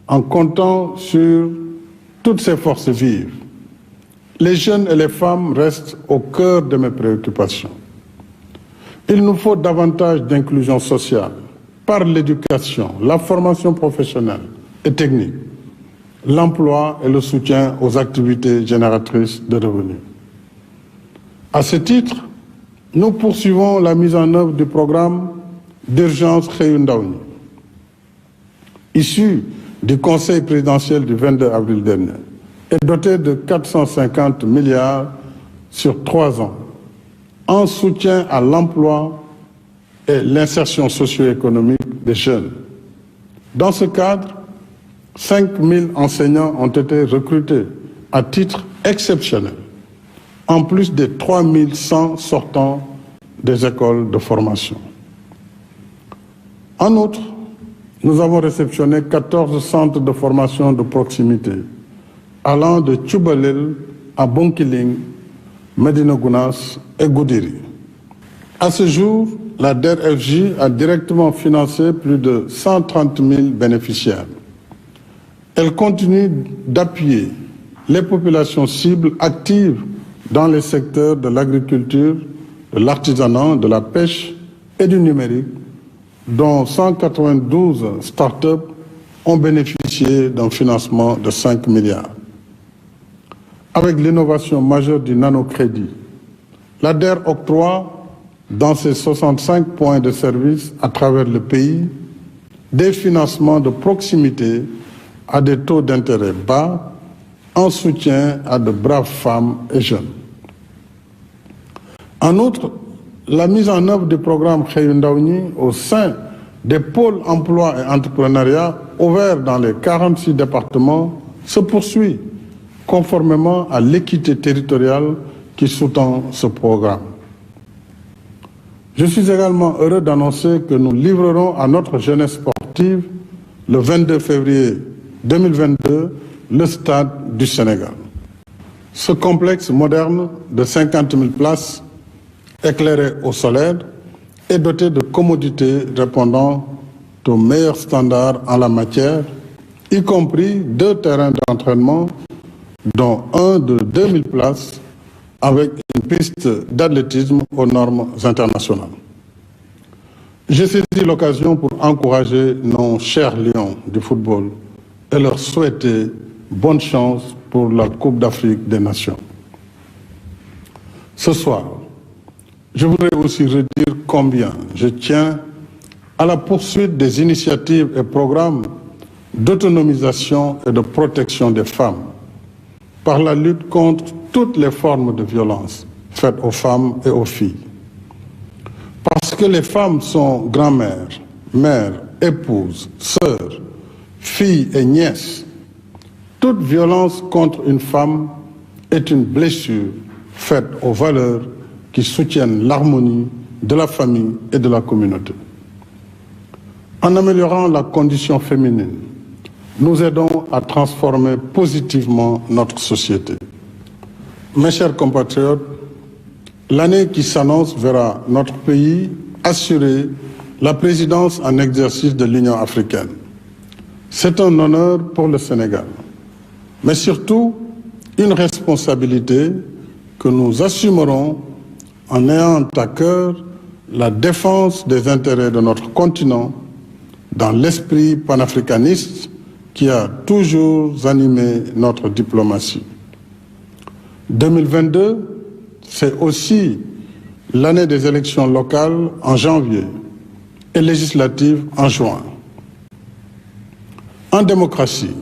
en comptant sur toutes ces forces vives. Les jeunes et les femmes restent au cœur de mes préoccupations. Il nous faut davantage d'inclusion sociale par l'éducation, la formation professionnelle et technique, l'emploi et le soutien aux activités génératrices de revenus. À ce titre, nous poursuivons la mise en œuvre du programme d'urgence Xëyu Ndaw ñi, issu du Conseil présidentiel du 22 avril dernier, est doté de 450 milliards sur 3 ans, en soutien à l'emploi et l'insertion socio-économique des jeunes. Dans ce cadre, 5 000 enseignants ont été recrutés à titre exceptionnel, en plus des 3 100 sortants des écoles de formation. En outre, nous avons réceptionné 14 centres de formation de proximité, allant de Tchoubalel à Bounkiling, Médina Gounass et Goudiri. À ce jour, la DER/FJ a directement financé plus de 130 000 bénéficiaires. Elle continue d'appuyer les populations cibles actives dans les secteurs de l'agriculture, de l'artisanat, de la pêche et du numérique, dont 192 start-up ont bénéficié d'un financement de 5 milliards. Avec l'innovation majeure du nanocrédit, la DER octroie dans ses 65 points de service à travers le pays des financements de proximité à des taux d'intérêt bas en soutien à de braves femmes et jeunes. En outre, la mise en œuvre du programme Xëyu Ndaw ñi au sein des pôles emploi et entrepreneuriat ouverts dans les 46 départements se poursuit conformément à l'équité territoriale qui sous-tend ce programme. Je suis également heureux d'annoncer que nous livrerons à notre jeunesse sportive le 22 février 2022 le Stade du Sénégal. Ce complexe moderne de 50 000 places éclairé au solaire est doté de commodités répondant aux meilleurs standards en la matière, y compris 2 terrains d'entraînement, dont un de 2000 places avec une piste d'athlétisme aux normes internationales. J'ai saisi l'occasion pour encourager nos chers lions du football et leur souhaiter bonne chance pour la Coupe d'Afrique des Nations. Ce soir, je voudrais aussi redire combien je tiens à la poursuite des initiatives et programmes d'autonomisation et de protection des femmes par la lutte contre toutes les formes de violence faites aux femmes et aux filles. Parce que les femmes sont grand-mères, mères, épouses, sœurs, filles et nièces, toute violence contre une femme est une blessure faite aux valeurs qui soutiennent l'harmonie de la famille et de la communauté. En améliorant la condition féminine, nous aidons à transformer positivement notre société. Mes chers compatriotes, l'année qui s'annonce verra notre pays assurer la présidence en exercice de l'Union africaine. C'est un honneur pour le Sénégal, mais surtout une responsabilité que nous assumerons en ayant à cœur la défense des intérêts de notre continent dans l'esprit panafricaniste qui a toujours animé notre diplomatie. 2022, c'est aussi l'année des élections locales en janvier et législatives en juin. En démocratie,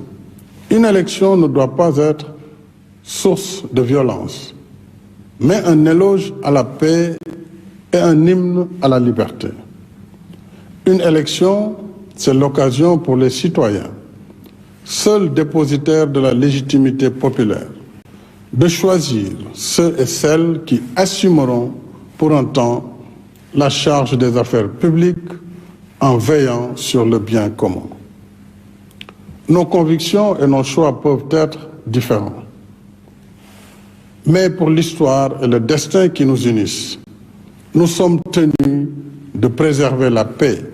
une élection ne doit pas être source de violence, mais un éloge à la paix et un hymne à la liberté. Une élection, c'est l'occasion pour les citoyens, seuls dépositaires de la légitimité populaire, de choisir ceux et celles qui assumeront pour un temps la charge des affaires publiques en veillant sur le bien commun. Nos convictions et nos choix peuvent être différents. Mais pour l'histoire et le destin qui nous unissent, nous sommes tenus de préserver la paix,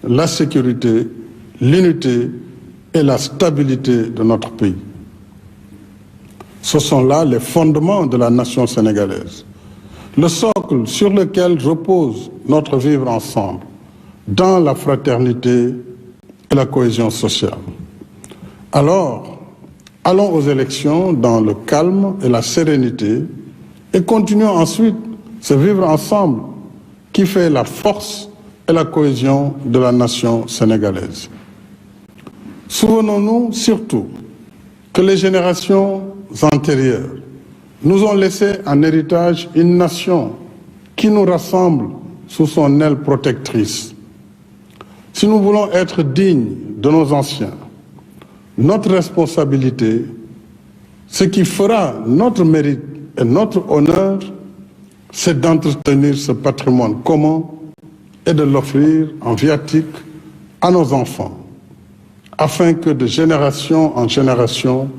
la sécurité, l'unité et la stabilité de notre pays. Ce sont là les fondements de la nation sénégalaise, le socle sur lequel repose notre vivre ensemble, dans la fraternité et la cohésion sociale. Alors, allons aux élections dans le calme et la sérénité et continuons ensuite ce vivre ensemble qui fait la force et la cohésion de la nation sénégalaise. Souvenons-nous surtout que les générations antérieures nous ont laissé en héritage une nation qui nous rassemble sous son aile protectrice. Si nous voulons être dignes de nos anciens, notre responsabilité, ce qui fera notre mérite et notre honneur, c'est d'entretenir ce patrimoine commun et de l'offrir en viatique à nos enfants, afin que de génération en génération,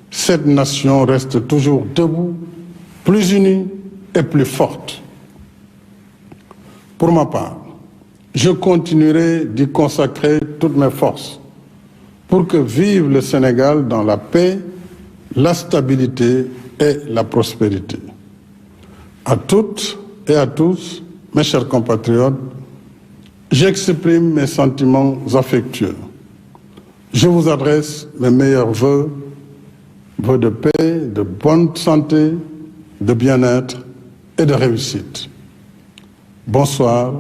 cette nation reste toujours debout, plus unie et plus forte. Pour ma part, je continuerai d'y consacrer toutes mes forces pour que vive le Sénégal dans la paix, la stabilité et la prospérité. À toutes et à tous, mes chers compatriotes, j'exprime mes sentiments affectueux. Je vous adresse mes meilleurs vœux de paix, de bonne santé, de bien-être et de réussite. Bonsoir.